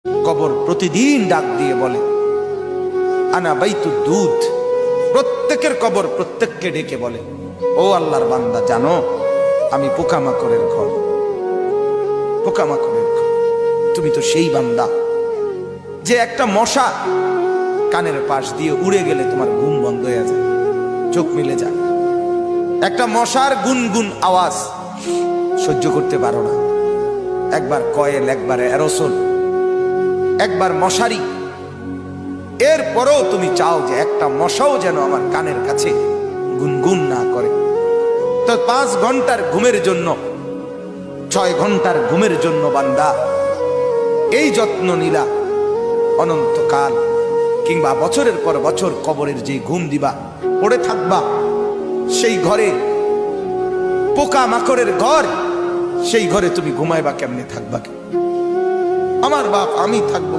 কবর প্রতিদিন ডাক দিয়ে বলে আনা বাইতুদ দুধ। প্রত্যেকের কবর প্রত্যেককে ডেকে বলে, ও আল্লাহর বান্দা, জানো আমি পোকামাকড়ের ঘর, পোকামাকড়ের ঘর। তুমি তো সেই বান্দা যে একটা মশা কানের পাশ দিয়ে উড়ে গেলে তোমার ঘুম বন্ধ হয়ে যায়, চোখ মিলে যায়। একটা মশার গুনগুন আওয়াজ সহ্য করতে পারো না। একবার কয়েল, একবার অ্যারোসোল, একবার মশারি, এরপরও তুমি চাও যে একটা মশাও যেন আমার কানের কাছে গুনগুন না করে। তো 5 ঘন্টার ঘুমের জন্য, 6 ঘন্টার ঘুমের জন্য বান্দা এই যত্ন নিলা, অনন্তকাল কিংবা বছরের পর বছর কবরের যে ঘুম দিবা, পড়ে থাকবা সেই ঘরে, পোকা মাকড়ের ঘর, সেই ঘরে তুমি ঘুমাইবা কেমনে, থাকবা? আমার বাপ, আমি থাকবো।